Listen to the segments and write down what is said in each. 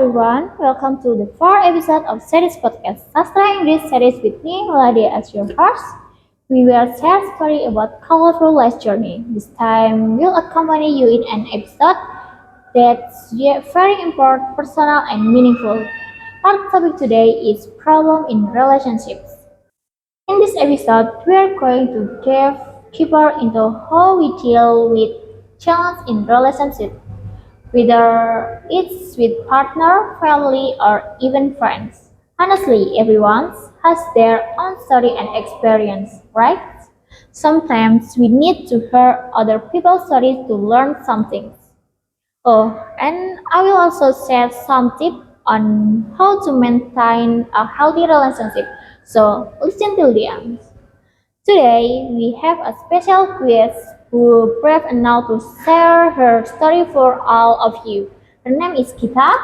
everyone, welcome to the fourth episode of Series Podcast Sastra English series with me, Melody as your host. We will share story about colorful life journey. This time we'll accompany you in an episode that's very important, personal, and meaningful. Our topic today is problem in relationships. In this episode, we are going to dive deeper into how we deal with challenge in relationships whether it's with partner, family, or even friends. Honestly, everyone has their own story and experience, right? Sometimes we need to hear other people's stories to learn something. Oh, and I will also share some tips on how to maintain a healthy relationship. So listen till the end. Today, we have a special guest who brave enough to share her story for all of you. Her name is Gita,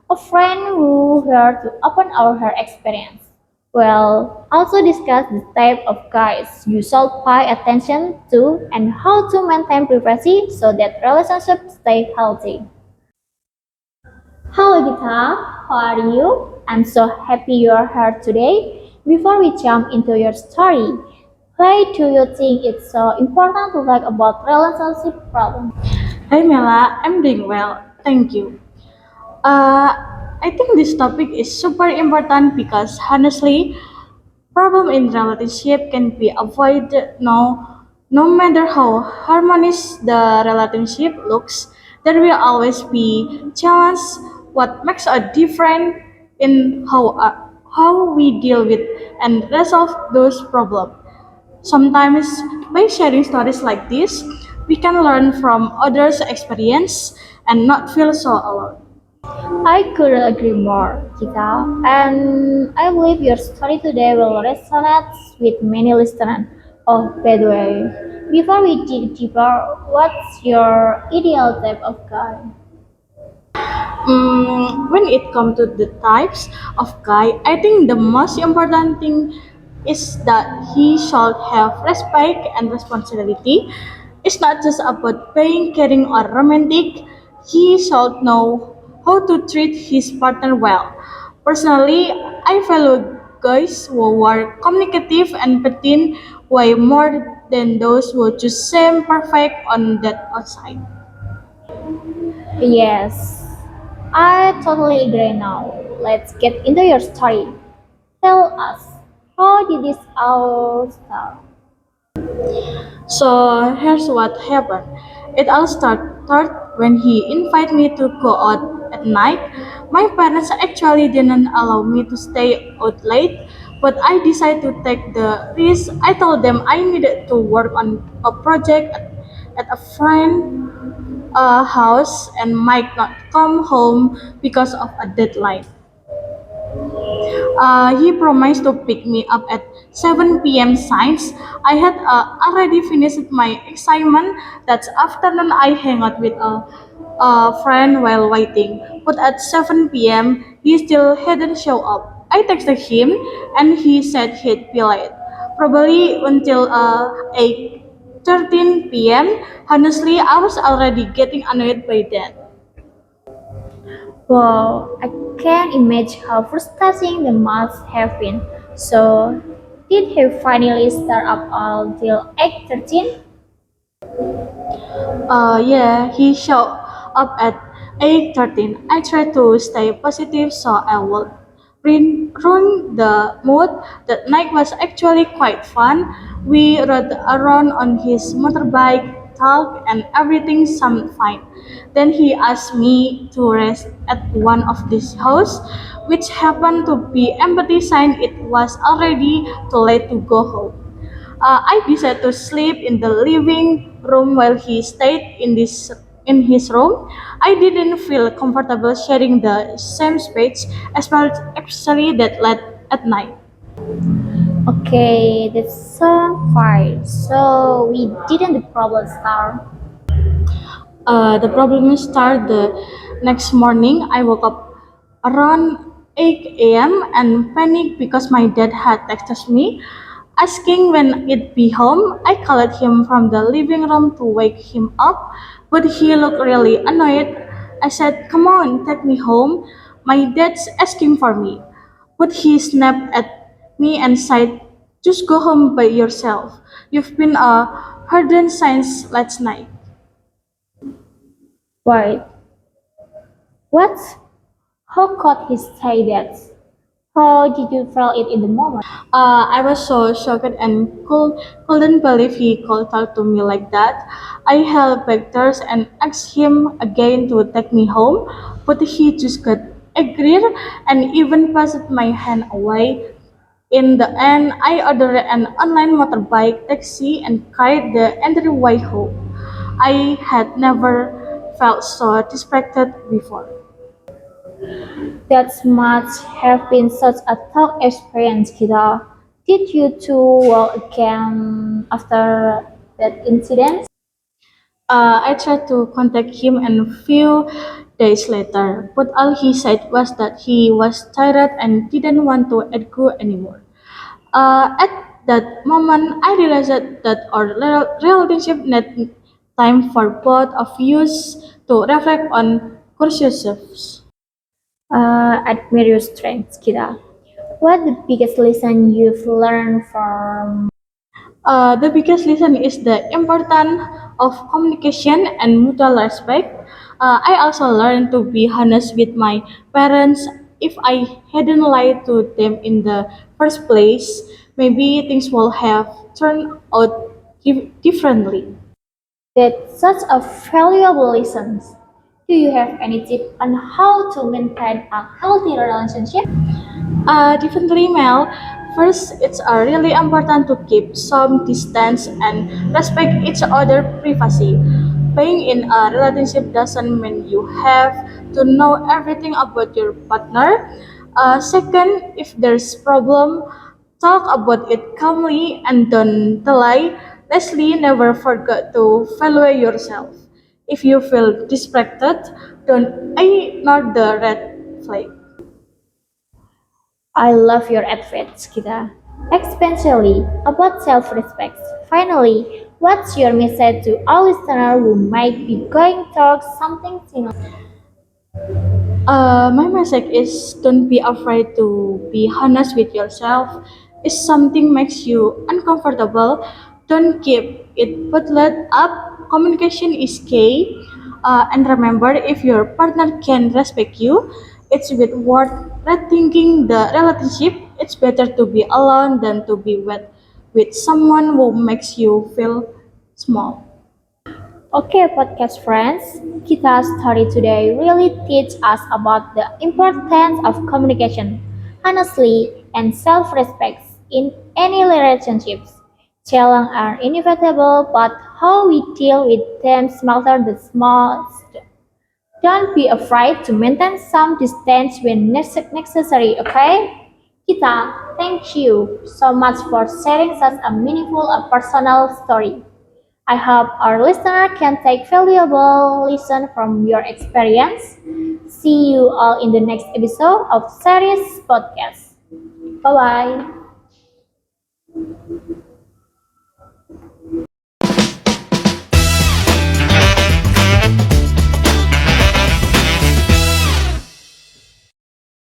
a friend who here to open her experience. We'll also discuss the type of guys you should pay attention to and how to maintain privacy so that relationships stay healthy. Hello Gita, how are you? I'm so happy you are here today. Before we jump into your story, why do you think it's so important to talk about relationship problems? Hi Mela, I'm doing well, thank you. Uh, I think this topic is super important because honestly, problem in relationship can be avoided no matter how harmonious the relationship looks. There will always be challenge. What makes a difference in how we deal with and resolve those problems. Sometimes, by sharing stories like this, we can learn from others' experience and not feel so alone. I couldn't agree more, Gita. And I believe your story today will resonate with many listeners. Oh, by the way, before we dig deeper, what's your ideal type of guy? When it comes to the types of guy, I think the most important thing is that he should have respect and responsibility. It's not just about being caring or romantic. He should know how to treat his partner well. Personally, I value guys who are communicative and patient way more than those who just seem perfect on that outside. Yes, I totally agree now. Let's get into your story. Tell us, how did this all start? So here's what happened. It all started when he invited me to go out at night. My parents actually didn't allow me to stay out late, but I decided to take the risk. I told them I needed to work on a project at a friend house and might not come home because of a deadline. He promised to pick me up at 7 p.m. Signs. I had already finished my assignment. That afternoon, I hang out with a friend while waiting. But at 7 p.m., he still hadn't show up. I texted him, and he said he'd be late, probably until 8:13 p.m. Honestly, I was already getting annoyed by then. Wow, I can imagine how frustrating the must have been. So, did he finally start up until 8:13? Yeah, he showed up at 8:13. I tried to stay positive so I would ruin the mood. That night was actually quite fun. We rode around on his motorbike, talked, and everything seemed fine. Then he asked me to rest at one of these houses, which happened to be empty sign it was already too late to go home. I decided to sleep in the living room while he stayed in his room. I didn't feel comfortable sharing the same space, especially that late at night. Okay, that's so fine. So, we didn't the problem start. The problem started the next morning. I woke up around 8 a.m. and panicked because my dad had texted me asking when he'd be home. I called him from the living room to wake him up, but he looked really annoyed. I said, "Come on, take me home." My dad's asking for me. But he snapped at me and said, just go home by yourself. You've been a hardened since last night. Wait, what? How could he say that? How did you feel it in the moment? I was so shocked and couldn't believe he could talk to me like that. I held back tears and asked him again to take me home, but he just got angry and even passed my hand away. In the end, I ordered an online motorbike taxi and cried the entire way home. I had never felt so distracted before. That must have been such a tough experience, Kita. Did you two walk again after that incident? I tried to contact him a few days later, but all he said was that he was tired and didn't want to argue anymore. At that moment, I realized that our relationship needed time for both of us to reflect on ourselves. Admire your strengths, Kita. What the biggest lesson you've learned from? The biggest lesson is the importance of communication and mutual respect. I also learned to be honest with my parents. If I hadn't lied to them in the first place, maybe things would have turned out differently. That's such a valuable lesson. Do you have any tip on how to maintain a healthy relationship? Definitely, Mel. First, it's really important to keep some distance and respect each other's privacy. Being in a relationship doesn't mean you have to know everything about your partner. Second, if there's problem, talk about it calmly and don't lie. Lastly, never forget to value yourself. If you feel distracted, don't ignore the red flag. I love your advice, Kita. Especially about self-respect. Finally, what's your message to all listeners who might be going through something similar? My message is don't be afraid to be honest with yourself. If something makes you uncomfortable, don't keep it bottled up. Communication is key. And remember, if your partner can respect you, it's worth rethinking the relationship. It's better to be alone than to be with someone who makes you feel small. Okay, podcast friends, Kita's story today really teach us about the importance of communication, honestly, and self-respect in any relationships. Challenges are inevitable, but how we deal with them matter the most. Don't be afraid to maintain some distance when necessary, okay? Kita, thank you so much for sharing such a meaningful and personal story. I hope our listener can take valuable lesson from your experience. See you all in the next episode of Series Podcast. Bye bye.